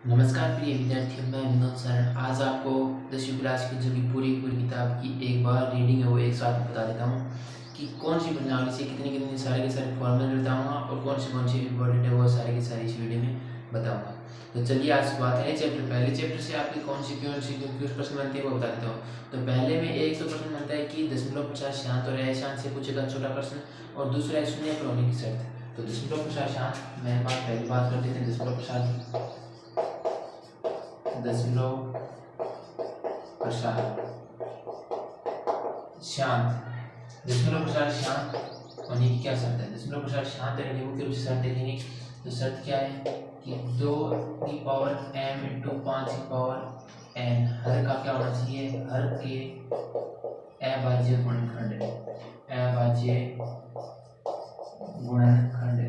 नमस्कार प्रिय विद्यार्थियों, मैं विनोद सर। आज आपको 10वीं क्लास की जो कि पूरी पूरी किताब की एक बार रीडिंग है वो एक साथ बता देता हूँ कि कौन सी प्रश्नावली से कितने कितने सारे के सारे फॉर्मूले बताऊँगा और कौन सी इंपॉर्टेंट है वो सारे के सारे इस वीडियो में बताऊँगा। तो चलिए आज शुरुआत है चैप्टर। पहले चैप्टर से आपकी कौन सी कुछ प्रश्न बनते हैं वो बता देता हूँ। तो पहले में एक तो प्रश्न बनता है कि दशमलव प्रसार शांत और अशांत से पूछेगा छोटा प्रश्न, और दूसरा है शून्य पर होने की शर्त। तो दशमलव प्रसार शांत मैं पहली बात कर देते हैं। दशमलव प्रसार शांत, दशमलव प्रसार शांत होने की क्या शर्त है? दशमलव प्रसार शांत रहने की मुख्य रूप से शर्त देखेंगे। तो शर्त क्या है कि 2 की पावर m इंटू 5 की पावर n हर का क्या होना चाहिए? हर के अभाज्य गुणनखंड, अभाज्य गुणनखंड,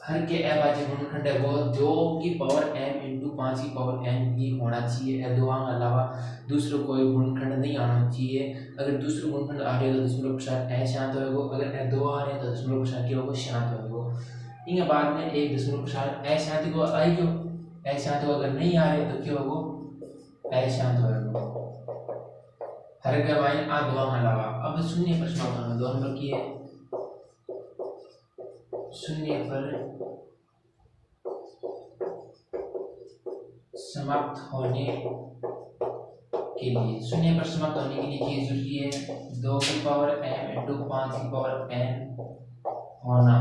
हर के अभाज्य गुणनखंड है वो 2 की पावर m इंटू 5 की पावर n ही होना चाहिए। दोनों के अलावा दूसरा कोई गुणनखंड नहीं आना चाहिए। अगर दूसरा गुणनखंड आ रहे हो तो दशमलव प्रसार अशांत होगा। अगर दो आ रहे हैं तो दशमलव प्रसार क्या होगा? शांत होगा। इनके बाद में एक दशमलव प्रसार अशांत को आएगी, अशांत को अगर नहीं आ रहे तो क्या होगा? अशांत होगा। हर के भाई आ दो के अलावा। अब शून्य प्रश्न होता है, दो नंबर की है शून्य पर समाप्त होने के लिए, शून्य पर समाप्त होने के लिए चीज जरूरी है 2 की पावर m इंटू 5 की पावर n होना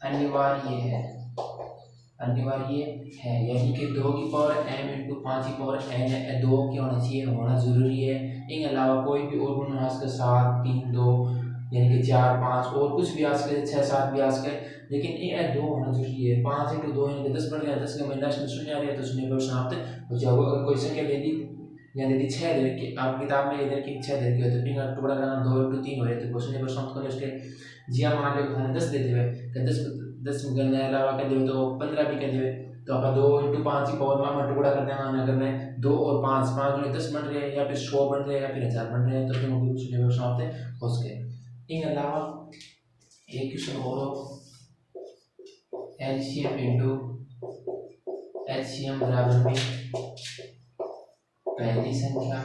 अनिवार्य है, अनिवार्य है। यानी कि 2 की पावर m इंटू 5 की पावर n है, 2 क्या होना चाहिए? होना जरूरी है। इनके अलावा कोई भी और गुण आ सकता है, 7 3 2 यानी कि 4 5 और कुछ भी आ सकते हैं, 6 7 भी आ सकते हैं, लेकिन ये 2 होना जरूरी है। 5 इंटू 2 यानी कि 10 बन गया। 10 का लास्ट में शून्य आ रहा है तो शून्य पर समाप्त हो जाएगा। अगर कोई संख्या दे दी या दे दी 6 दे के, आप किताब में इधर की 6 दे के तो इनका टुकड़ा करना 2 इंटू 3 हो रहे थे, शून्य पर समाप्त करने उसके जी हाँ मान लो खाने 10 देते हुए 10 करने के अलावा कर देवे तो 15 भी कर देवे। तो आप 2 इंटू 5 की पावर में टुकड़ा कर देना ना करना है। 2 और 5 5 में 10 बन रहे हैं, या फिर 100 बन रहे हैं, या फिर 1000 बन रहे हैं, तो फिर कुछ शून्य पर समाप्त हो सके। इनके अलावा एक क्वेश्चन और, एलसीएम इंटू एचसीएम बराबर में पहली संख्या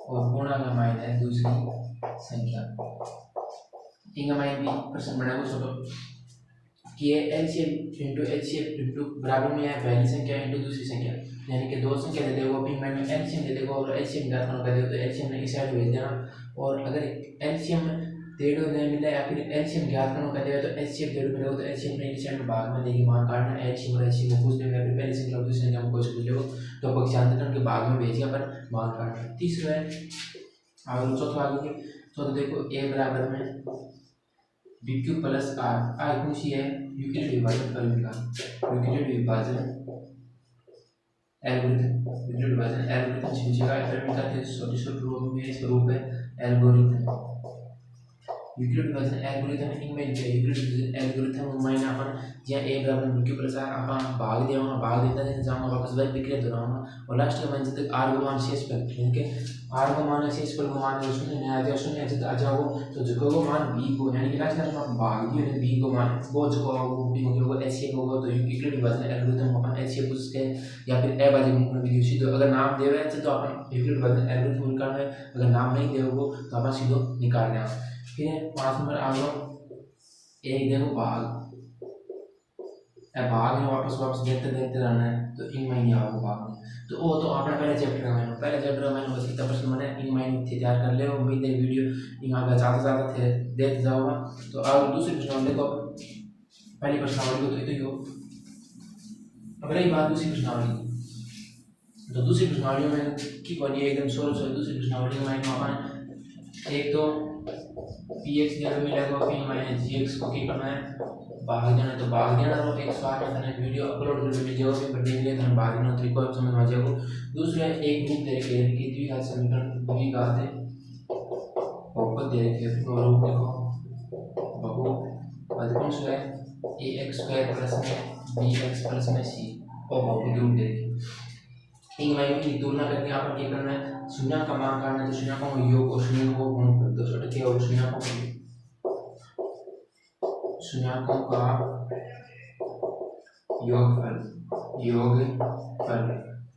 और गुणा का मान है दूसरी संख्या। इनका मान भी प्रश्न बना कुछ तो कि एलसीएम इंटू एचसीएम इंटू बराबर में है पहली संख्या इंटू दूसरी संख्या, यानी कि दो संख्या दे देगा फिर मैंने एलसीएम दे देगा और एलसीएम ज्ञात करना कर दे तो एलसीएम ने इस साइड भेज देना। और अगर एलसीएम डेढ़ नहीं मिला या फिर एलसीएम ज्ञात करना कर देगा तो एलसीएम डेढ़ मिलेगा तो एलसीएम ने इस साइड में भाग में देगी मान काटना। एलसीएम और एलसीएम में पूछ देगा, फिर पहली संख्या और दूसरी संख्या में कोई पूछ लेगा तो पक्षांतरण के भाग में भेजिए पर मान काटना। तीसरा है और चौथा आगे चौथा देखो ए बराबर में BQ प्लस आर खुशी है यूक्लिड विभाजन फॉर्मूला, यूक्लिड विभाजन एल्गोरिथम समझेगा। फॉर्मूला के छोटे छोटे रूप में स्वरूप है एल्गोरिथम, यूक्लिड विभाजन एल्गोरिथम इनमें यूक्लिड विभाजन एल्गोरिथम में अपन जे ए बराबर BQ प्लस आर अपन भाग देवा, भाग देता है जाऊंगा वापस वही प्रक्रिया दोहराऊंगा और लास्ट के मान जब तक आर को मान शेष पर यानी आर को मान शेष पर मान शून्य नहीं आ जाए, शून्य जब आ जाओ तो झुको मान बी को, यानी कि लास्ट में हम भाग दिए बी को मान वो झुको बी को एचसीएफ होगा तो यूक्लिड विभाजन एल्गोरिथम अपन एचसीएफ पूछ सकते हैं या फिर ए बाजी गुणन विधि सीधो अगर नाम देवे तो अपन यूक्लिड विभाजन एल्गोरिथम निकालना है, अगर नाम नहीं देवो तो अपन सीधो निकाल देना। फिर 5 नंबर आ गया एक देखो भाग, भाग में वापस वापस देखते देखते रहना है तो इन महीने आओ भाग में। तो वो तो आपने पहले चैप्टर में बस कितना प्रश्न बने इन महीने तैयार कर ले। उम्मीद है वीडियो यहाँ का ज़्यादा थे देखते जाओगा। तो अब दूसरी प्रश्नावली देखो, पहली प्रश्नावली को तो ही हो। अब रही बात दूसरी प्रश्नावली, तो दूसरी प्रश्नावली में की कौन एकदम सोलो सोलो दूसरी प्रश्नावली में अपन एक तो px जगह मिलेगा फिर माइनस gx को की करना है भाग देना, तो भाग देना और एक स्वाद में मैंने वीडियो अपलोड कर दी जो भी पढ़ने के लिए तो भाग देना तरीका समझ आ जाएगा। दूसरा एक रूप दे रखे कि द्विघात समीकरण द्विघात है बहुपद दे रखे तो रूप देखो बहुपद कौन सा है ax² प्लस में bx प्लस में c और बहुपद रूप दे रखे। इन मायने की तुलना करके आप क्या करना है शून्य का मान काटना है तो शून्य का योग और शून्य को गुण कर दो छोटे और शून्य का योगफल।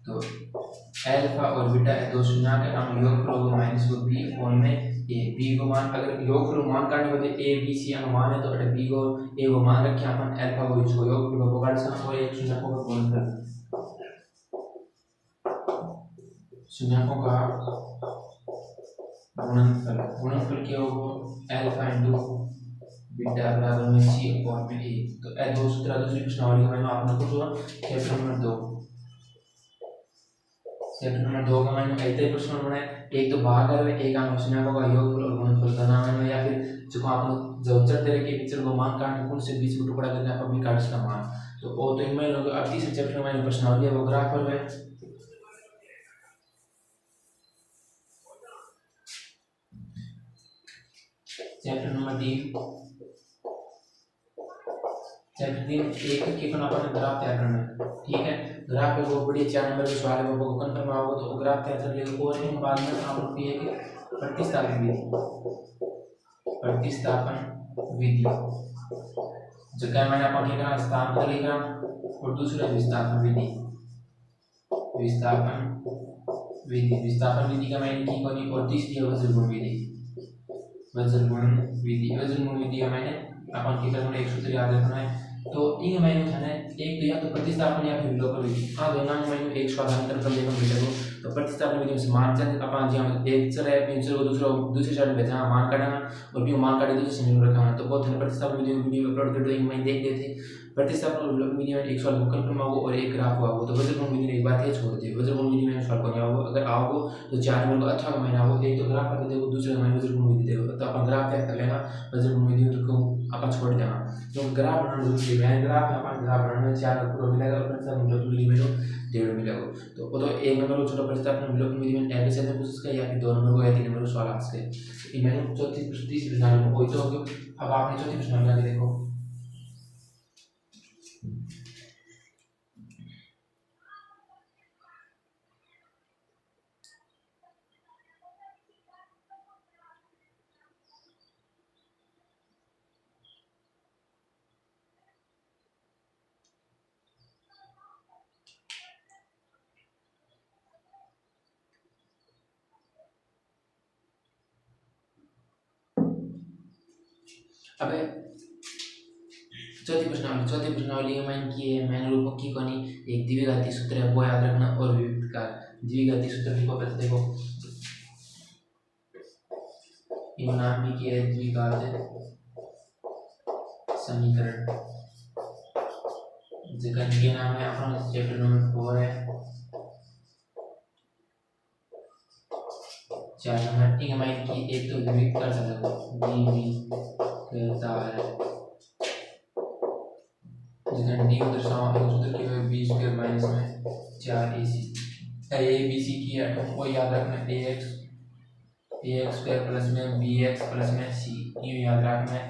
तो अल्फा और बीटा दो शून्य के हम योगफल होगा माइनस को बी और में ए बी को मान अगर योगफल मान काटने वाले ए बी सी हम मान है तो अटे बी को ए को मान रखे अपन अल्फा को इसको योगफल को काट सकते और एक शून्य को शून्यों का गुणनफल क्या होगा अल्फा इंटू बीटा बराबर में सी अपॉन में ए। तो ए दो सूत्र दूसरी प्रश्नावली में मैंने आपने को जो चैप्टर नंबर 2 का मैंने ऐसे प्रश्न बनाए एक तो भाग है एक हम शून्यों का योगफल और गुणनफल करना है या फिर जो आपने जो चर तरह के पिक्चर को मान काटने कौन से बीच में टुकड़ा करके आप भी काट सकते मान तो वो तो इनमें लोग अब तीसरे चैप्टर में प्रश्नावली है वो ग्राफ पर है। चैप्टर नंबर 3 एक के अपन ग्राफ तैयार करना है ठीक है। ग्राफ पे वो बड़ी 4 नंबर के सवाल है वो कंफर्म आओगे तो ग्राफ तैयार कर लेंगे और इन बाद में आप लोग ये कि प्रतिस्थापन विधि जो क्या मैंने अपन लिखा स्थानांतर लिखा और दूसरा विस्थापन विधि का मैंने की कोनी और तीसरी वज्र गुण विधि का मैंने अपन की करना एक सूत्र याद रखना है। तो इन मैंने है एक तो या तो प्रतिस्थापन या फिर विलोपन विधि हाँ दोनों में मैंने एक स्वाधांतर कर लेकर मिलेगा तो प्रतिस्थापन विधि में मान चल अपन जी हम एक चर है पिंचर को दूसरे साइड में भेजना मान काटेगा और भी मान काटे दूसरे से मिल रखा है तो बहुत है प्रतिस्थापन विधि वीडियो अपलोड कर दो मैं देख लेते प्रतिस्थापन और विलोपन विधि में एक सवाल कंफर्म आओ और एक ग्राफ आओ तो वज्रकोण विधि में एक बात है छोड़ दे वज्रकोण विधि में सवाल को आओ अगर आओ तो 4 नंबर को अच्छा का महीना हो एक तो ग्राफ करके देखो दूसरे महीने वज्रकोण विधि देखो तो अपन ग्राफ क्या कर लेना वज्रकोण विधि तो क्यों अपन छोड़ देना तो ग्राफ बनाना जरूरी है ग्राफ में अपन ग्राफ बनाने में 4 पूरा मिलेगा और प्रतिस्थापन विलोपन विधि में 1.5 मिलेगा तो वो तो एक नंबर को छोटा प्रतिस्थापन विलोपन विधि में ऐसे से पूछ सकते या फिर 2 नंबर को या 3 नंबर को सवाल आ सकते इनमें चौथी तीसरी प्रश्न में कोई तो अब आपने चौथी प्रश्न में देखो अबे चौथी प्रश्नावली मैंने रूपों की कोनी एक द्विघाती सूत्र है वो याद रखना और विविध का द्विघाती सूत्र लिखो पहले देखो ये नाम भी किया है द्विघात समीकरण जगह ये नाम है अपना चैप्टर नंबर 4 है 4 नंबर ठीक है मैं की एक तो विविध कर सकता हूं कहता है जिसमें डी को दर्शाओ एक सूत्र की है b स्क्वायर माइनस में 4ac a b c की है वो याद रखना ax स्क्वायर प्लस में bx प्लस में c ये याद रखना है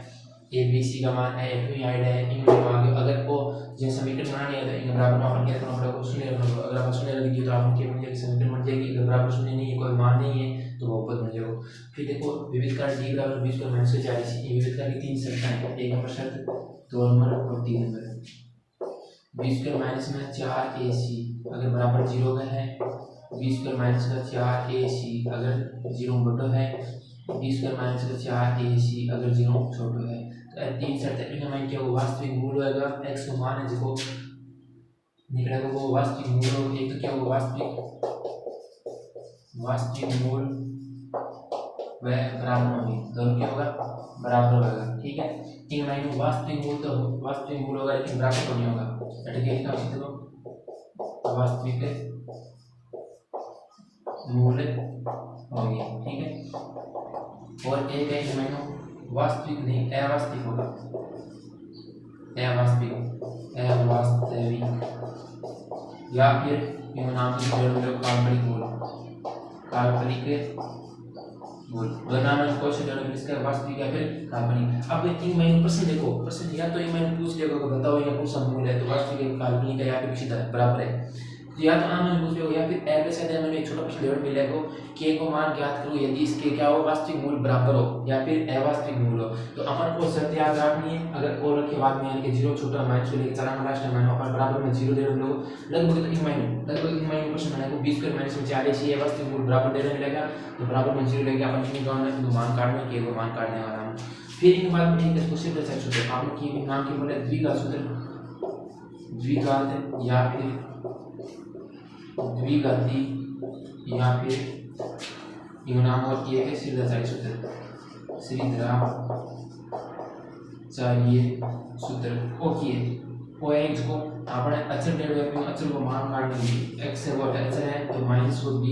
a b c का मान है f याद है इनमें आगे अगर वो जो समीकरण बनाने है तो इन बराबर में अपन क्या करना पड़ेगा शून्य रखना पड़ेगा अगर आप शून्य रख दिए तो आपको क्या बन जाएगी समीकरण बन जाएगी अगर बराबर शून्य नहीं है कोई मान नहीं है तो वो पद बन जाएगा। फिर देखो विविध का d बराबर b स्क्वायर माइनस 4ac ये विविध का की 3 शर्तें हैं एक नंबर शर्त 2 नंबर और 3 नंबर b स्क्वायर माइनस में 4ac अगर बराबर 0 का है b स्क्वायर माइनस का 4ac अगर 0 बड़ा है b स्क्वायर माइनस का 4ac अगर 0 छोटा है तो 3 शर्तें इनमें मैं क्या वास्तविक मूल होगा x को मान है जिसको निकलेगा वो वास्तविक मूल होगा एक तो क्या होगा वास्तविक मूल वह बराबर होगी दोनों क्या होगा बराबर होगा ठीक है। तीन लाइन वास्तविक मूल होगा लेकिन बराबर तो नहीं होगा ठीक है लिखा सीधे तो वास्तविक मूल होगी ठीक है। और एक है मैंने वास्तविक नहीं अवास्तविक होगा अवास्तविक या फिर इन नाम से काल्पनिक मूल दो नाम है क्वेश्चन इसका वास्तविक या फिर काल्पनिक। अब ये 3 महीने प्रश्न देखो प्रश्न या तो ये मैंने पूछ लिया बताओ ये कौन सा मूल है तो वास्तविक काल्पनिक है या फिर किसी तरह बराबर है तो या तो हम पूछ लो या फिर एवरेज से हमें एक छोटा प्रश्न डेढ़ मिलेगा के को मान ज्ञात करो यदि इसके क्या हो वास्तविक मूल बराबर हो या फिर अवास्तविक मूल हो। तो अपन को शर्त याद रखनी है, अगर और के बाद में यानी कि 0 छोटा माइनस लेके चला लास्ट टाइम मैंने अपन बराबर में 0 दे रहे लोग लगभग तो लगभग क्वेश्चन मैंने को 20 स्क्वायर माइनस में 40 ये वास्तविक मूल बराबर दे रहे मिलेगा। तो बराबर में 0 लेके अपन कितनी गणना है तो मान काटने के को मान काटने वाला हम फिर इनके बाद में एक इसको सिंपल सेट सूत्र आपने की नाम की बोले द्विघात सूत्र द्विघात या फिर द्विघाती या फिर नाम और ये है श्रीधराचार्य सूत्र श्रीधराचार्य सूत्र ओके वो एक्स को आपने अचल डेरिवेटिव अचल को मान काटने की x से वो अचल है तो माइनस को b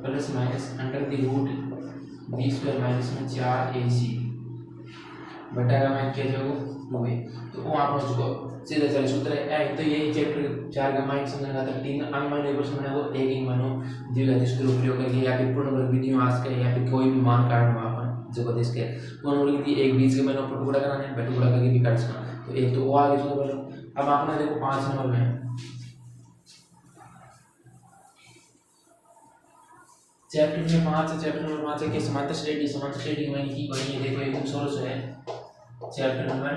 plus minus under the root b square minus में 4ac बटा का मान क्या जाएगा 2a। तो वो आप उसको सीधा चले सूत्र है तो यही चैप्टर 4 का मान समझना था 3 अनमान्य क्वेश्चन बना वो एक ही मानो द्विघाती सूत्र उपयोग करके या फिर पूर्ण वर्ग विधियों आज के या फिर कोई भी मान काटना अपन जबरदस्त के पूर्ण वर्ग विधि एक बीच के मैंने टुकड़ा कराना है टुकड़ा करके भी काट सकना। तो एक तो वो आगे सुनो बोलो। अब आपने देखो 5 नंबर में चैप्टर नंबर 5 के समांतर श्रेणी में की कोई ये देखो एकदम सरल से है चैप्टर नंबर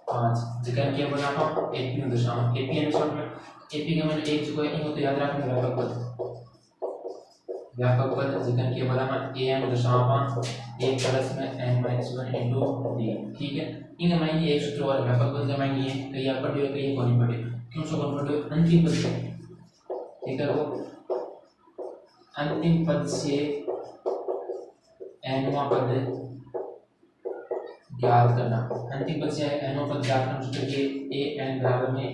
5 जगह क्या बना हम एपी में दर्शाओ एपी एंड शॉर्ट में एपी का मैंने एक जो है इनको तो याद रखना व्यापक पद जगह क्या बना हम ए में दर्शाओ हम a प्लस में n माइनस 1 इनटू d ठीक है। इनका मान ये एक सूत्र और व्यापक पद का मान ये कहीं आप पढ़िए कहीं कौन पढ़े क्यों सो कौन पढ़े अंतिम पद से ठीक है वो अंतिम पद से nवां पद ज्ञात करना अंतिम पद से nवां पद ज्ञात करना सूत्र के a n बराबर में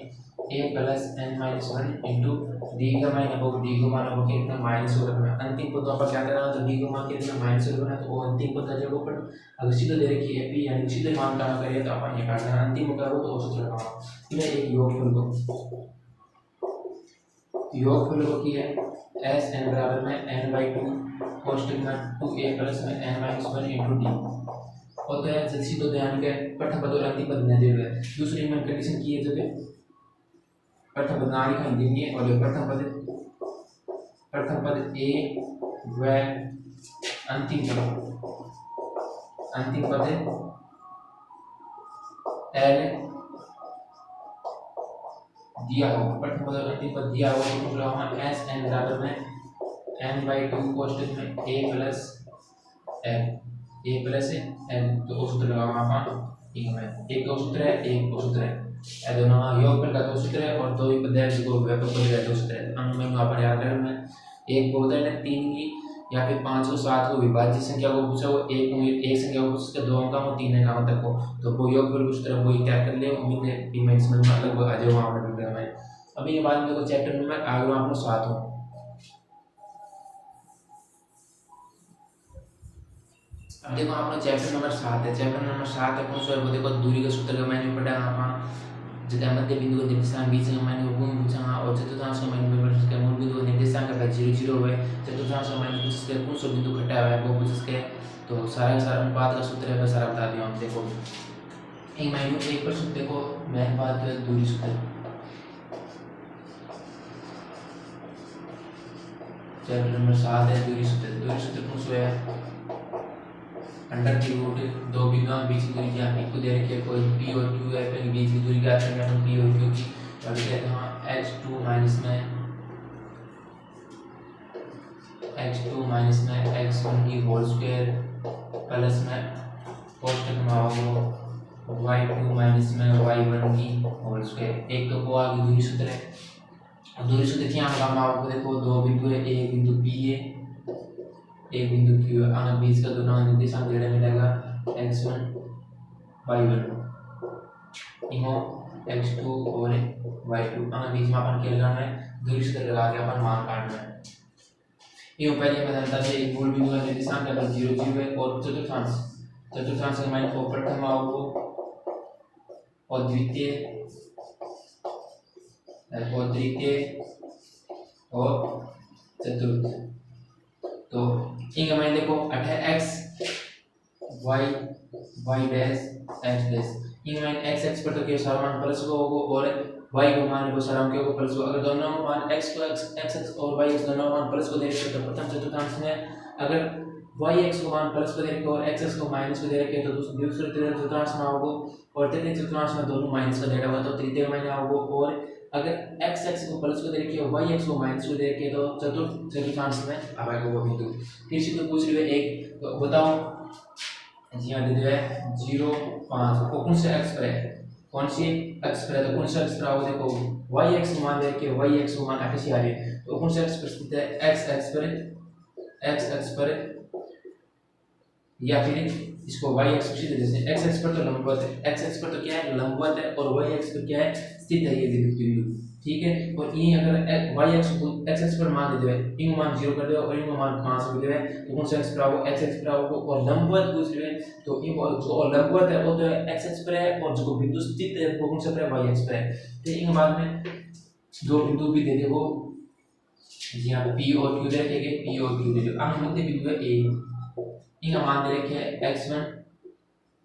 a plus n minus 1 into d का मान है वो d को मान है कितना माइनस हो रखना अंतिम पद पर क्या करना तो d को मान कितना माइनस हो रखना तो वो अंतिम पद जब ऊपर अगर सीधे दे रखी है p यानी सीधे मान का करिए तो अपन ये काट देना अंतिम करो तो सूत्र लगाओ फिर एक योगफल को की है s n बराबर में n/2 कोष्टक में 2a प्लस में n माइनस 1 इंटू d और तो है जल्दी तो ध्यान के प्रथम पद और अंतिम पद न दे हुए दूसरी में कंडीशन की है जो कि प्रथम पद ना लिखा देंगे और प्रथम पद a व अंतिम पद l दिया हो प्रथम पद और अंतिम पद दिया हो तो मतलब हम s n बराबर में n/2 कोष्टक में a प्लस l तो सूत्र लगाओ आप एक दो सूत्र है एक दो सूत्र है ये दोनों योगफल का दो सूत्र है और दो ही पद है जिसको व्यापक पद का दो सूत्र है हम में आप याद रखना है एक बहुत है 3 की या फिर 5 को 7 को विभाज्य संख्या को पूछा वो एक संख्या को पूछा 2 अंक को 3 अंक तक को तो वो योगफल का सूत्र वो तैयार कर ले उम्मीद है कि मैं समझ में लगभग आ जाऊंगा आपने प्रोग्राम में। अभी ये बात में देखो चैप्टर नंबर आगे आपको 7 हो अब देखो आपने चैप्टर नंबर 7 है चैप्टर नंबर 7 है कौन सा है वो देखो दूरी का सूत्र का मैंने पढ़ा आप जगह मध्य बिंदु को निर्देशांक बीच का मैंने गुण पूछा और चतुर्थांश का मैंने विभाजन का मूल बिंदु को निर्देशांक का 0 0 है चतुर्थांश का मैंने पूछ के कौन सा बिंदु घटा हुआ है वो पूछ के तो सारा अनुपात का सूत्र है बस सारा बता दिया हम देखो एक माइनस एक पर सूत्र देखो मेन बात है दूरी सूत्र चैप्टर नंबर 7 है दूरी सूत्र कौन सा है अंडर की रूट दो बिंदुओं बीच की दूरी यहाँ p को दे रखी है कोई p और q है फिर बीच की दूरी ज्ञात करनी है हम p और q की अभी कहते हैं h2 माइनस में x1 की होल स्क्वायर प्लस में कोष्टक में आओ y2 माइनस में y1 की होल स्क्वायर एक तो वो आगे दूरी सूत्र है दूरी सूत्र क्या हम आपको देखो दो बिंदु है एक बिंदु p है एक बिंदु q है अगर बीच का दोनों निर्देशांक देने मिलेगा x1 y1 इनको x2 और y2 अगर बीच में अपन क्या लगाना है दूरी सूत्र लगा के अपन मान काटना है ये पहले मैं जानता था एक मूल बिंदु का निर्देशांक का 0 0 है और चतुर्थांश का मान को प्रथम आओ और द्वितीय और चतुर्थ तो इनका मान देखो 8 x y y dash x dash in mine x x पर तो के सारा मान प्लस को होगा और वाई को मान को सारा के को प्लस को, अगर दोनों मान एक्स को एक्स और वाई एक्स दोनों मान प्लस को दे रखे तो प्रथम चतुर्थांश में अगर वाई एक्स को मान प्लस को दे रखे और एक्स एक्स को माइनस को दे रखे तो दूसरे चतुर्थांश में होगा, और तृतीय चतुर्थांश में दोनों माइनस का दे रहा हुआ तो तृतीय में होगा, और अगर एक्स एक्स को प्लस को दे रखे और वाई एक्स को माइनस को दे रखे तो चतुर्थ चतुर्थांश में आएगा वो बिंदु। फिर से तो पूछ रही है एक, तो बताओ जी यहाँ दे दिया है 0,5 वो कौन से एक्स पर है, कौन सी एक्स पर है, तो कौन सा एक्स पर आओ देखो वाई एक्स मान दे के वाई एक्स को मान ऐसे आ रही है तो कौन सा एक्स पर स्थित है, एक्स एक्स पर या फिर इसको वाई एक्स सीधे जैसे एक्स एक्स पर तो लंबवत है, एक्स एक्स पर तो क्या है लंबवत है और वाई एक्स पर क्या है स्थित है ये बिंदु, ठीक है। और ये अगर वाई एक्स को एक्स एक्स पर मान दे दे इन मान 0 कर दे और इन मान 5 कर दे तो कौन सा एक्स पर आओ एक्स एक्स पर आओ, और लंबवत पूछ रहे हैं तो ये जो लंबवत है वो तो एक्स एक्स पर है और जो बिंदु स्थित है वो कौन सा पर है वाई एक्स पर है। तो इन बाद में दो बिंदु भी दे दे वो यहाँ पी और क्यू दे देंगे, पी और क्यू दे दो, हम मध्य बिंदु है ए, इनका मान दे रखे है x1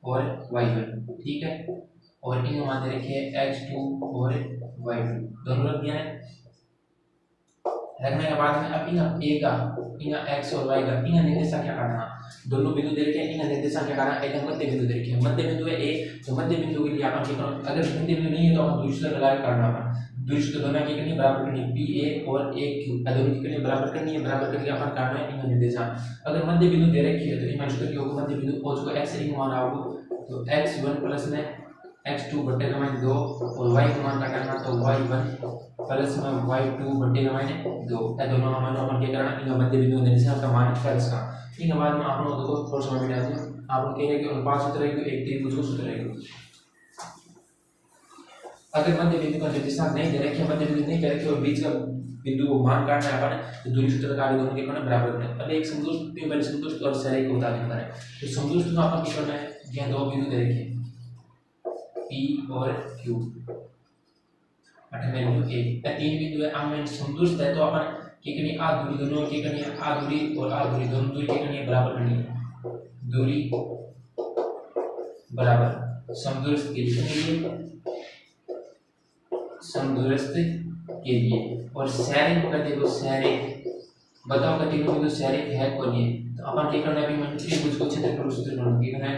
और y1, ठीक है, और इनका मान दे रखे है x2 और y2 दोनों रख दिया है। रखने के बाद में अब इनका a का इनका x और y का इनका निर्देशांक क्या काटना, दोनों बिंदु दे रखे हैं इनका निर्देशांक क्या काटना, एक मध्य बिंदु दे रखे हैं, मध्य बिंदु है a तो मध्य बिंदु के लिए अपन क्या करना, अगर मध्य बिंदु नहीं है तो हम दूरी सूत्र लगा के करना है, दूरी सूत्र दोनों की करनी बराबर करनी है pa और aq दोनों की करनी बराबर करनी है, बराबर करके अपन काटना है इनका निर्देशांक। अगर मध्य बिंदु दे रखी है तो इनका सूत्र क्या होगा, मध्य बिंदु और उसको x ऋण मान आओगे तो x1 प्लस में x2 बटे का मान 2 और y का मान काटना तो y1 प्लस में y2 बटे का मान 2, ये दोनों का मान अपन क्या करना इनका मध्य बिंदु निर्देशांक का मान प्लस का। इनके बाद में आप लोग देखो थोड़ा सा मिटा दिया आप लोग कह रहे कि अनुपात सूत्र रहेगा एक त्रिभुज को सूत्र रहेगा। अगर मध्य बिंदु का निर्देशांक नहीं दे रखे मध्य बिंदु नहीं दे रखे और बीच का बिंदु को मान काटना है अपन तो दूरी सूत्र लगा के दोनों के करना बराबर करना है। अब एक संतुष्ट पहले संतुष्ट और सही को बता देना है तो संतुष्ट में अपन क्या करना है, यहां दो बिंदु दे रखे P और Q अठवें बिंदु A तीन बिंदु है हम संतुष्ट है तो अपन क्या करनी आ दूरी दोनों की करनी है, आ दूरी और आ दूरी दोनों दूरी की करनी है बराबर करनी है, दूरी बराबर समदूरस्थ के लिए समदूरस्थ के लिए और सैरिक को कहते हैं सैरिक, बताओ कि तीनों बिंदु सैरिक है कौन है, तो अपन क्या करना है अभी मैं त्रिभुज को क्षेत्रफल सूत्र करना है,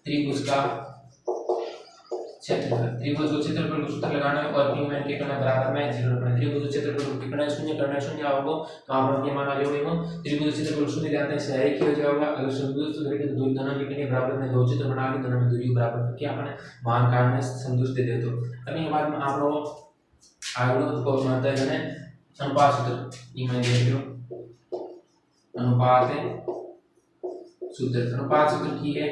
त्रिभुज का क्षेत्रफल त्रिभुज को क्षेत्रफल को सूत्र लगाना है और फिर मैंने क्या करना है बराबर में 0 रखना है, त्रिभुज को क्षेत्रफल को कितना शून्य करना है, शून्य आओगे तो आप लोग ये मान आ जाओगे त्रिभुज क्षेत्रफल शून्य जानते हैं सैरिक हो जाएगा। अगर संतुष्ट करेंगे तो दूरी दोनों के कितने बराबर में दो चित्र बना के दोनों में दूरी बराबर करके अपन मान काटने संतुष्ट दे दे। तो अभी के बाद में आप लोग आगे को मानते हैं अनुपात सूत्र, ये मैं देख लो अनुपात सूत्र की है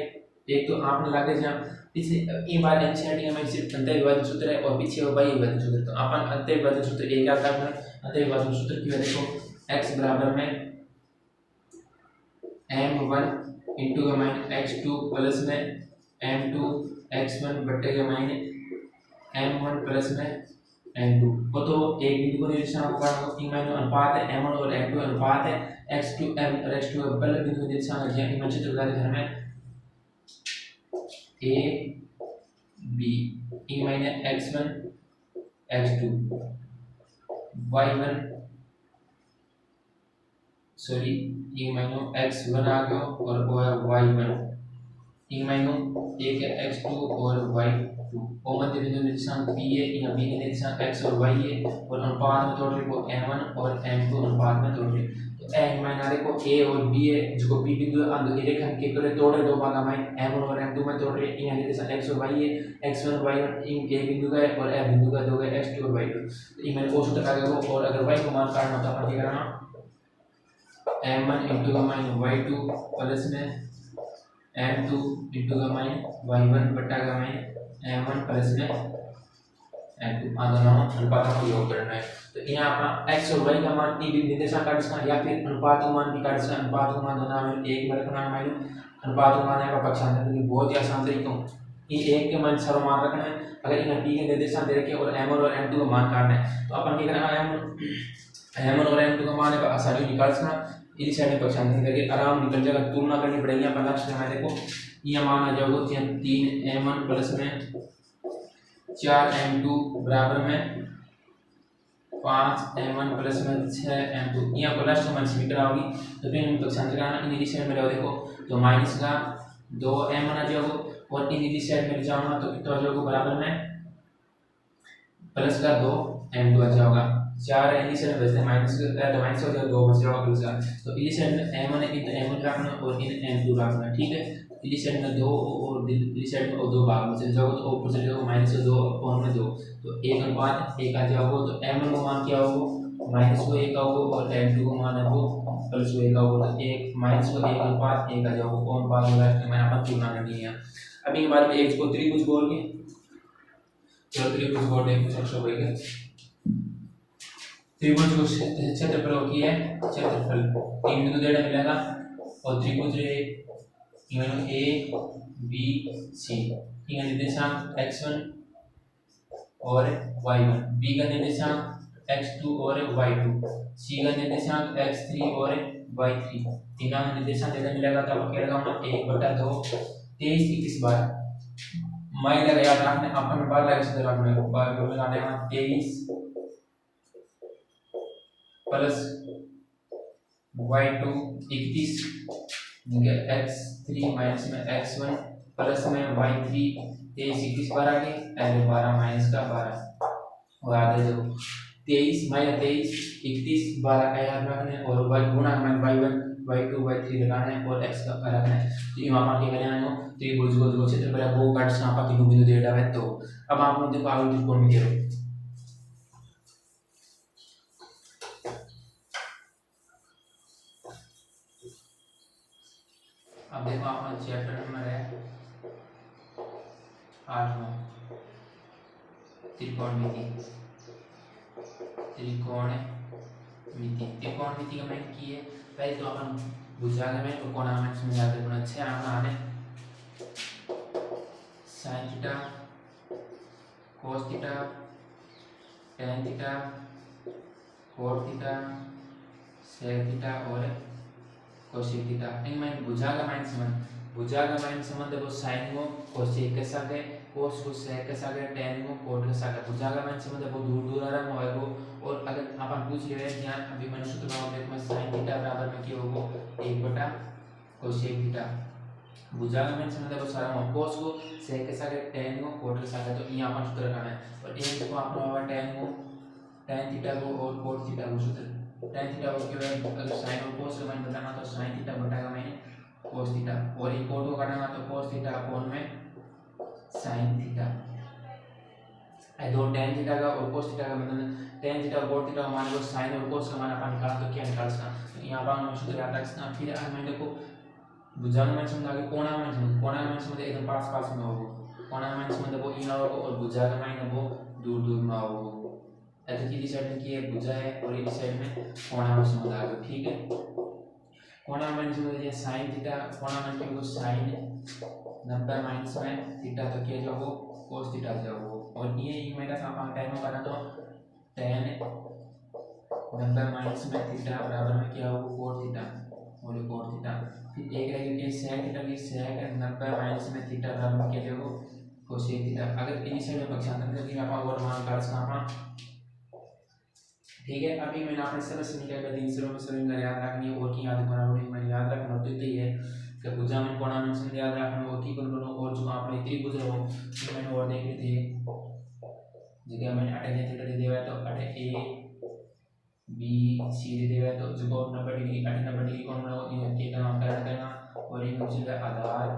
एक तो आपने लागे जहाँ पीछे ये बार एनसीईआरटी में सिर्फ अंतर विभाजन सूत्र है और पीछे बाह्य विभाजन सूत्र, तो अपन अंतर विभाजन सूत्र एक क्या करना है, अंतर विभाजन सूत्र की वजह देखो x बराबर में m1 इंटू का माइन x2 प्लस में m2 x1 बटे का माइन m1 प्लस में m2 वो तो एक बिंदु को निर्देशांक का तीन माइन अनुपात है m1 और m2 अनुपात है x2 m और x2 पहले बिंदु को निर्देशांक है यानी चित्र बता दे घर में a b e minus x1 x2 y1 sorry e minus x1 आ गया और y1 e माइनस एक है x2 और y2 और मध्य बिंदु निर्देशांक p है, यहाँ b के निर्देशांक x और y है और अनुपात में तोड़ ले वो m1 और m2 अनुपात में तोड़ ले तो a माइनस देखो a और b है जो b बिंदु है रेखा के करे तोड़े दो भाग में m1 और m2 में तोड़ रहे हैं, यहाँ निर्देशांक x और y है x1 y1 इन a बिंदु का है और a बिंदु का दो है x2 और y2 तो ये मैंने वो सूत्र लगा दो और अगर y को मान काटना तो अपन क्या करना m1 इंटू का माइन y2 प्लस में m2 इंटू का माइन y1 बटा का माइन m1 प्लस में m2 दोनों अनुपातों को योग करना है। तो यहाँ अपना x और y का मान निर्देशांक काट सकना या फिर अनुपात का मान भी काट सकना, अनुपात का मान दोनों में एक बार रखना है अनुपात का मान है पक्षांतर के बहुत ही आसान तरीका ये एक के मान सर्व मान रखना है। अगर इन्हें p के निर्देशांक दे रखे और m1 और m2 का मान काटना है तो अपन क्या करना है m1 और m2 का मान है आसानी निकाल सकना, इस साइड में पक्षांतर करके आराम निकल जाएगा, तुलना करनी पड़ेगी अपन लास्ट में देखो ये मान आ जाओगे 3m1 प्लस में 4m2 बराबर में 5m1 प्लस में 6m2। यहाँ को लास्ट में समीकरण होगी तो फिर हम तो साइड लगाना इन दिशा में देखो तो माइनस का 2m1 आ जाओगे और इन दिशा में जाऊंगा तो कितना आ जाओगे बराबर में प्लस का 2m2 आ जाएगा। 4 इन दिशा में बचते हैं माइनस का तो माइनस हो जाएगा 2 बच जाएगा प्लस का तो इस साइड में m1 है तो m1 रखना और इन m2 रखना ठीक है। इस साइड में 2 और इस साइड में 2 भाग में चले जाओगे तो ऊपर चले जाओगे माइनस 2 और में 2 तो 1/1 आ जाओगे तो m1 को मान क्या होगा माइनस को 1 आओगे और m2 को मान है वो प्लस को 1 आओगे तो 1 माइनस को 1/1 आ जाओगे कौन बात होगा मैंने आपको तुलना करनी है। अभी के बाद में x को त्रिभुज बोल के चलो त्रिभुज बोल के कुछ अक्षर होएगा त्रिभुज को क्षेत्रफल की है क्षेत्रफल 3 बिंदु डेटा मिलेगा और त्रिभुज रे इवन a b c ठीक है निर्देशांक x1 और y1 b का निर्देशांक x2 और y2 c का निर्देशांक x3 और y3 तीनों का निर्देशांक डेटा मिलेगा तो आपको क्या लगाना 1/2 23 21 बार मैं लगा याद रखने अपन बार लगा से रखने बार में लगाने का 23 प्लस y2 21 x3 माइनस में x1 प्लस में y3 23 21 बार आ गए पहले 12 माइनस का 12 और आगे जो 23 माइनस 23 31 12 का याद रखना है और y गुणा में y1 y2 y3 लगाना है और x का रखना है तो यहाँ पर क्या करना है तो ये भुज को क्षेत्रफल है वो काट से आपका तीनों बिंदु डेटा है तो अब आप लोग देखो आगे त्रिकोण में करो अब देखो अपना चैप्टर नंबर है 8वां त्रिकोणमिति त्रिकोणमिति का मैंने की है पहले तो अपन भुजाएं में तो कोण में समझ आते हैं अच्छे आने sin theta cos theta tan theta cot theta sec theta और cosec थीटा इनमें भुजा का मान संबंध देखो sin को cosec के साथ है cos को sec के साथ है tan को cot के साथ है भुजा का मान संबंध बहुत दूर आ रहा है और अगर अपन पूछ रहे हैं ध्यान अभी मैंने सूत्र बनाया देखो sin थीटा बराबर में क्या होगा 1/cosec थीटा भुजा का मान संबंध देखो सारा cos को sec के साथ है tan को cot के साथ है तो यहाँ अपन सूत्र लगाना है और एक को आपको होगा tan थीटा को और cot थीटा को सूत्र tan थीटा को क्या अगर sin और cos का मान बताना तो sin थीटा बटाएगा मैंने cos थीटा और एक cot को काटना तो cos थीटा अपॉन में sin थीटा है दो tan थीटा का और cos थीटा का मतलब tan थीटा और cot थीटा का मान लो sin और cos का मान अपन निकाला तो क्या निकाल सकते हैं तो यहाँ पर हम सूत्र याद रख सकते हैं। फिर आज मैं देखो भुजा में समझ आगे कोण में समझ एकदम पास में होगा कोण में समझ वो इन होगा और भुजा का मान वो दूर में होगा ऐसे की साइड में की भुजा है और इस साइड में कोण में समझ आ गया ठीक है। कोण में समझ ये sin थीटा कोण में की वो sin 90 माइनस में थीटा तो क्या जो वो cos थीटा जाओ और ये मेरा काम टाइम करा तो tan 90 माइनस में थीटा बराबर में क्या होगा cot थीटा और cot थीटा फिर एक रहेगा sec थीटा की sec 90 माइनस में थीटा बराबर में क्या होगा cosec थीटा अगर इन साइड में पक्षांतर करके आप और मान काट सकते ठीक है। अभी मैंने आपने सरल समीकरण का दिन सरल में समीकरण याद रखनी है और की याद करना है मैंने याद रखना तो ये है कि भुजा में कोण में समझ याद रखना और की कौन और जो आपने त्रिभुज हो तो मैंने और देख रहे थे जगह मैंने अटे थीटा दे दिया तो अटे a b c दे दिया तो जो 90 डिग्री 90 डिग्री कोण में के का नाम करना और एक दूसरे का आधार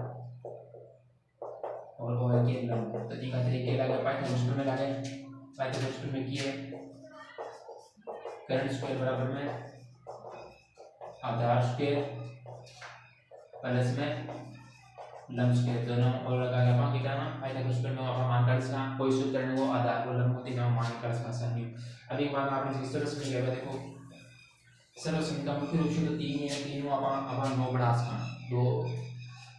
और वो है के लंब तो तीन का तरीके लगा पाइथन स्कूल में लगा पाइथन स्कूल में की है करंट स्क्वायर बराबर में आधार स्क्वायर प्लस में लंब स्क्वायर दोनों और लगा के अपन क्या करना पाइथन स्क्वायर में अपन मान कर सकते कोई सूत्र करने वो आधार को लंब को तीनों मान कर सकते हैं। अभी बात आपने जिस तरह से लिया देखो सरल समीकरण मुख्य रूप से तो तीन है तीनों अपन नौ बढ़ा सकते दो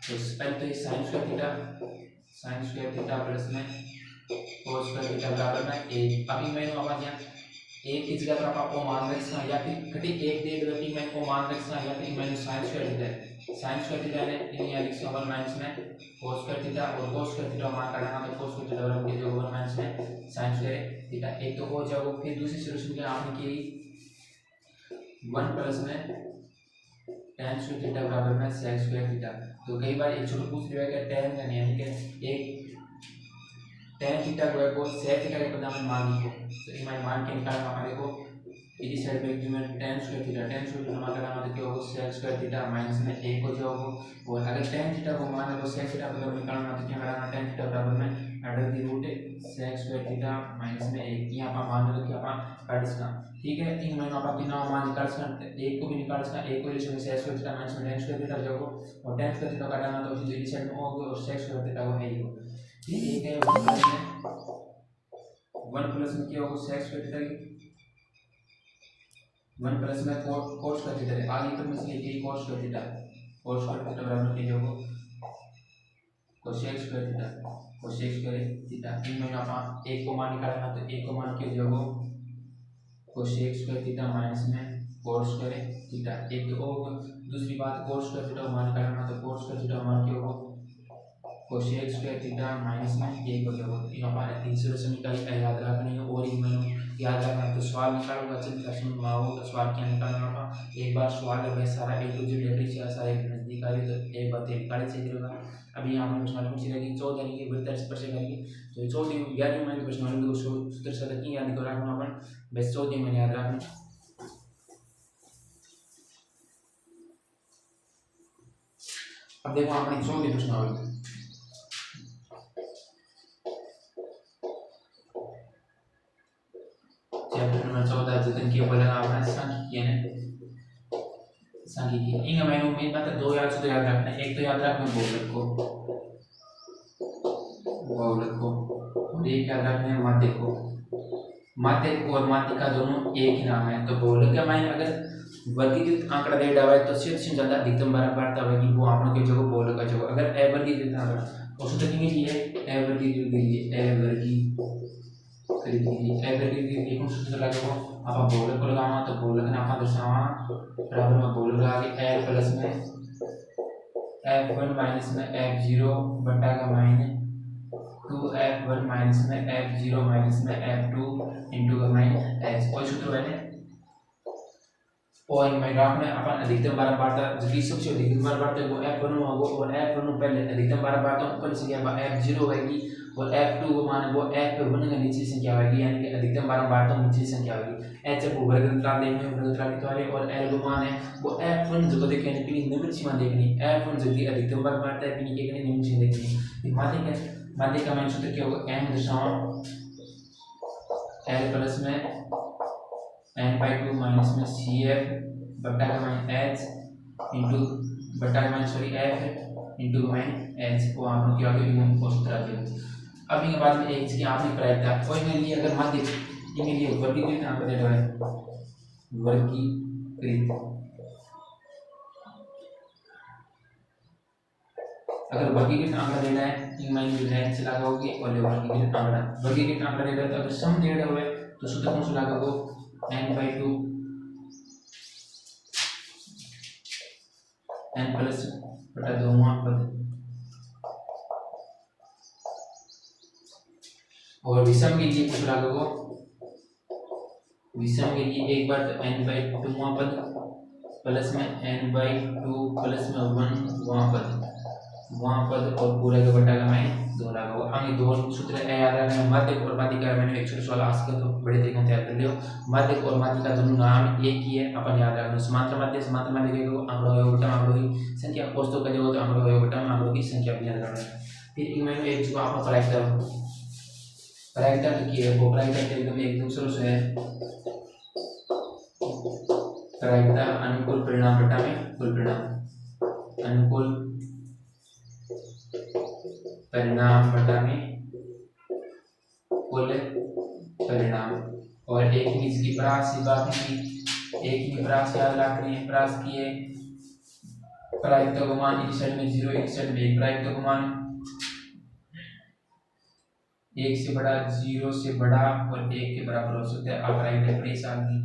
तो पहले तो ये sin स्क्वायर थीटा प्लस में cos स्क्वायर थीटा बराबर में 1 अभी मैंने अपन यहाँ एक की जगह पर आपको मान रखना या फिर घटी एक दे दो कि मैं को मान रखना या फिर मैंने sin square theta sine square theta ने यहाँ लिख सकते 1 माइनस में cos स्क्वायर थीटा, और cos स्क्वायर थीटा मान का लेना तो cos स्क्वायर थीटा बराबर के जो 1 माइनस में sin स्क्वायर थीटा। एक तो हो जाएगा। फिर दूसरी सॉल्यूशन क्या आपने की 1 प्लस में tan स्क्वायर थीटा बराबर में sec स्क्वायर थीटा। तो कई बार एक छोटा पूछ लिया है कि tan का यानी कि एक tan थीटा को sec थीटा के पद में मान लिखो। तो ये मान के निकालना हमारे को इसी साइड पे जो है tan स्क्वायर थीटा मान का लेना तो क्या होगा sec स्क्वायर थीटा माइनस में 1 हो जाएगा। और अगर tan थीटा को मान लो sec थीटा बराबर निकालना तो क्या करना tan थीटा बराबर में under the root sec square theta minus में 1 यहाँ पर मान लो कि अपन काट इसका ठीक है। इन मैंने अपन कितना मान निकाल सकते 1 को भी निकाल सकते 1 को रिलेशन में sec स्क्वायर थीटा माइनस में tan स्क्वायर थीटा जाओगे और tan स्क्वायर थीटा काटना तो उसी साइड में होगा और sec स्क्वायर थीटा को है ही होगा। ठीक है 1 प्लस में क्या होगा sec स्क्वायर थीटा 1 प्लस में cos स्क्वायर थीटा आगे पर में से ये cos स्क्वायर थीटा बराबर के जो cosec स्क्वायर थीटा इन में अपन 1 को मान निकालना तो 1 को मान के जो cosec स्क्वायर थीटा माइनस में cos स्क्वायर थीटा। एक तो दूसरी बात cos स्क्वायर थीटा मान निकालना तो cos स्क्वायर थीटा मान के होगा cosec स्क्वायर थीटा माइनस में 1 हो जाएगा। यहाँ पर 3 सॉल्यूशन निकाल याद रखनी है और इन में याद रखना तो सवाल निकालूंगा चल प्रश्न माओ तो सवाल क्या निकालना होगा। एक बार सवाल है सारा ए टू जेड लेकर सारा एक नजदीक आ रही तो एक बात निकाले चाहिए होगा। अभी यहाँ पर प्रश्न पूछी रहेगी 14 यानी कि 42% करेंगे तो 14 11 महीने प्रश्न वाले को सूत्र से तक याद कर रखना अपन बस 14 महीने याद रखना। अब देखो अपनी 14 प्रश्न आवेगा चैप्टर नंबर 14 जतन के बोलेगा अपना सांख्यिकी है सांख्यिकी इन मैंने उम्मीद मतलब 2 याद सूत्र याद रखना है। एक तो याद रखना बहुलक को और एक याद रखना है माध्यक और माध्यिका दोनों एक ही नाम है। तो बहुलक का मायने अगर वर्गीकृत आंकड़ा दे डाला है तो से ज्यादा अधिकतम बार होगी वो आपने के जगह बहुलक का जगह अगर अवर्गीकृत आंकड़ा और सूत्र के लिए अवर्गीकृत के लिए एक सूत्र लगाओ आप बहुलक को लगाओ तो बहुलक ना आप दर्शावा बराबर में बहुलक आगे a प्लस में f1 माइनस में f0 बटा का माइनस 2f1 माइनस में f0 माइनस में f2 इनटू का माइनस h कोई सूत्र है और मैं ग्राफ में अपन अधिकतम बार बार जिसकी सबसे अधिकतम बार बार वो f1 होगा और f1 पहले अधिकतम बार बार तो ऊपर से क्या f0 होगी और f2 को माने वो f1 का नीचे संख्या होगी यानी कि अधिकतम बार तो नीचे संख्या होगी h को वर्गमूल देखने वर्गमूल निकाले और l को माने वो f1 जो देखे यानी कि निम्न सीमा देखनी f1 जो कि अधिकतम बार है फिर के कहने निम्न सीमा देखनी माध्य का मान सूत्र क्या होगा m दशमलव l प्लस में n/2 माइनस में cf बटा का माइनस h इनटू बटा का माइनस सॉरी f इनटू का माइनस h को आपने क्या किया वो सूत्र दिया। अब इनके बाद में एक चीज आपने प्रायिकता कोई में लिए अगर माध्य इनके लिए वर्गीकृत आंकड़ा दे रहा है वर्गीकृत अगर वर्गीकृत आंकड़ा देना है इन माइन जो है से लगा होगी और वर्गीकृत आंकड़ा दे रहा है तो अगर सम दे रहा है तो सूत्र कौन सा लगा वो n/2 n प्लस बटा 2 पद और विषम के लिए कुछ लगा वो विषम के लिए एक बार तो n/2 पद प्लस में n/2 प्लस में 1 वहाँ पद और पूरे का बटा का मैं 2 लगा हुआ आगे 2 सूत्र याद रखना माध्य और माध्यिका मैंने एक छोटा सवाल आज के तो बड़े तरीके से तैयार कर लियो। माध्य और माध्यिका दोनों नाम एक ही है अपन याद रखना समांतर माध्य को आंकड़ों योग बटा आंकड़ों की संख्या कोष्ठक का जो तो आंकड़ों योग बटा आंकड़ों की संख्या भी याद रखना। फिर इनमें एक जो आप प्रायिकता तो की है वो प्रायिकता एकदम सरल से है प्रायिकता अनुकूल परिणाम बटा में कुल परिणाम अनुकूल परिणाम बटा में कुल परिणाम और एक ही इसकी परास बात की एक ही परास याद रखनी है परास की है प्रायिकता को मान इस साइड में 0 एक साइड में 1 प्रायिकता को मान 1 से बड़ा 0 से बड़ा और 1 के बराबर हो सकता है। अब प्रायिकता बड़ी साल की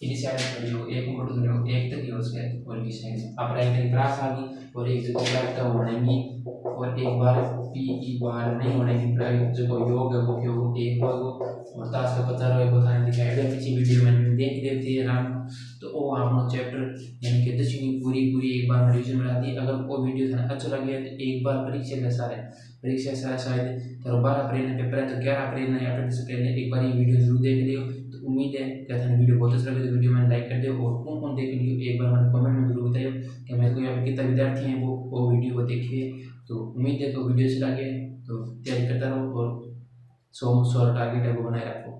इस साइड खड़ी हो, एक ऊपर खड़े हो, एक तक ही हो उसके और इस साइड आप राइट की क्रॉस आ गई और एक जो राइट का होनेगी और एक बार पी ई बार नहीं होनेगी प्राइवेट जो योग है वो योग एक होगो और तास का पता रहे बता दिखाया गया पिछली वीडियो में देख देते हैं राम। तो वो आपनो चैप्टर यानी कि दशमी पूरी पूरी एक बार रिवीजन बना दी। अगर वो वीडियो था अच्छा लगे तो एक बार परीक्षा सारे शायद तो 12 अप्रैल में पेपर है तो 11 अप्रैल में अटेंड से पहले एक बार ये वीडियो जरूर देख लियो। तो उम्मीद है कि थाने वीडियो बहुत अच्छा लगे तो वीडियो में लाइक कर दो और कौन कौन देख लियो एक बार मैंने कमेंट में जरूर बताइए कि मेरे को यहाँ पे कितना विद्यार्थी हैं वो वीडियो को देखिए। तो उम्मीद है तो वीडियो अच्छा लगे तो तैयारी करता रहो और 100 टारगेट है वो बनाए रखो।